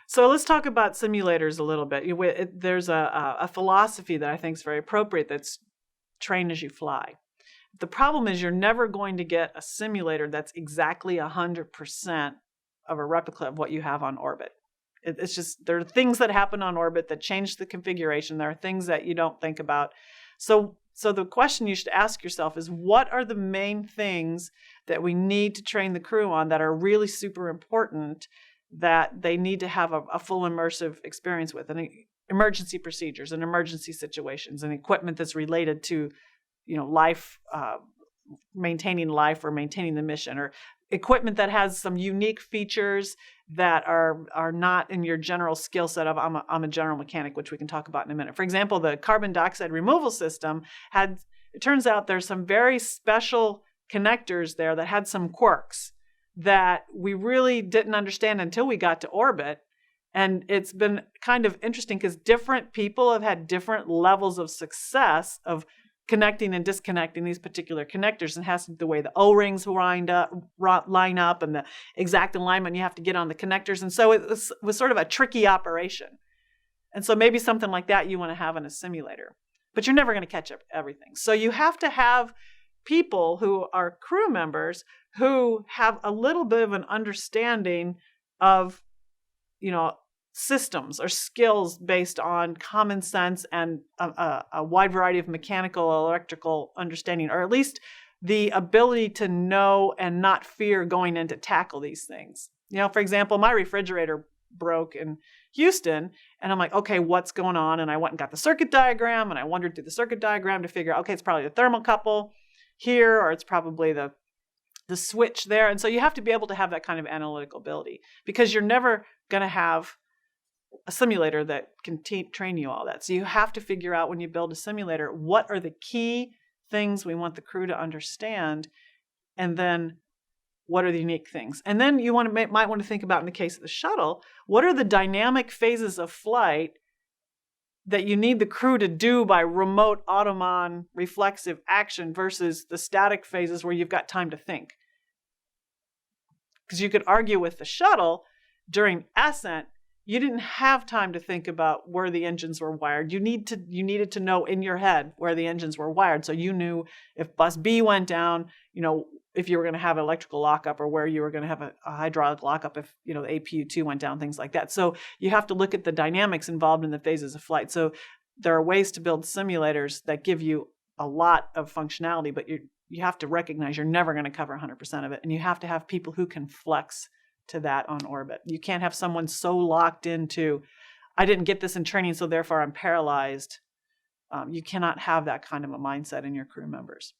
So let's talk about simulators a little bit. There's a philosophy that I think is very appropriate that's train as you fly. The problem is you're never going to get a simulator that's exactly 100% of a replica of what you have on orbit. It's just, there are things that happen on orbit that change the configuration. There are things that you don't think about. So the question you should ask yourself is, what are the main things that we need to train the crew on that are really super important, that they need to have a full immersive experience with? And emergency procedures and emergency situations and equipment that's related to, life, maintaining life or maintaining the mission, or equipment that has some unique features that are not in your general skill set of I'm a general mechanic, which we can talk about in a minute. For example, the carbon dioxide removal system it turns out there's some very special connectors there that had some quirks that we really didn't understand until we got to orbit. And it's been kind of interesting because different people have had different levels of success of connecting and disconnecting these particular connectors, and has to do the way the O-rings line up and the exact alignment you have to get on the connectors. And so it was sort of a tricky operation. And so maybe something like that you want to have in a simulator, but you're never going to catch up everything. So you have to have people who are crew members who have a little bit of an understanding of, systems or skills based on common sense and a wide variety of mechanical, electrical understanding, or at least the ability to know and not fear going in to tackle these things. For example, my refrigerator broke in Houston, and I'm like, okay, what's going on? And I went and got the circuit diagram, and I wandered through the circuit diagram to figure out, okay, it's probably the thermocouple here, or it's probably the switch there. And so you have to be able to have that kind of analytical ability, because you're never going to have a simulator that can train you all that. So you have to figure out, when you build a simulator, what are the key things we want the crew to understand, and then what are the unique things. And then you might want to think about, in the case of the shuttle, what are the dynamic phases of flight that you need the crew to do by remote automaton reflexive action versus the static phases where you've got time to think. Because you could argue with the shuttle, during ascent, you didn't have time to think about where the engines were wired. You needed to know in your head where the engines were wired. So you knew if bus B went down, if you were going to have an electrical lockup, or where you were going to have a hydraulic lockup if, the APU2 went down, things like that. So you have to look at the dynamics involved in the phases of flight. So there are ways to build simulators that give you a lot of functionality, but you have to recognize you're never going to cover 100% of it. And you have to have people who can flex to that on orbit. You can't have someone so locked into, I didn't get this in training, so therefore I'm paralyzed. You cannot have that kind of a mindset in your crew members.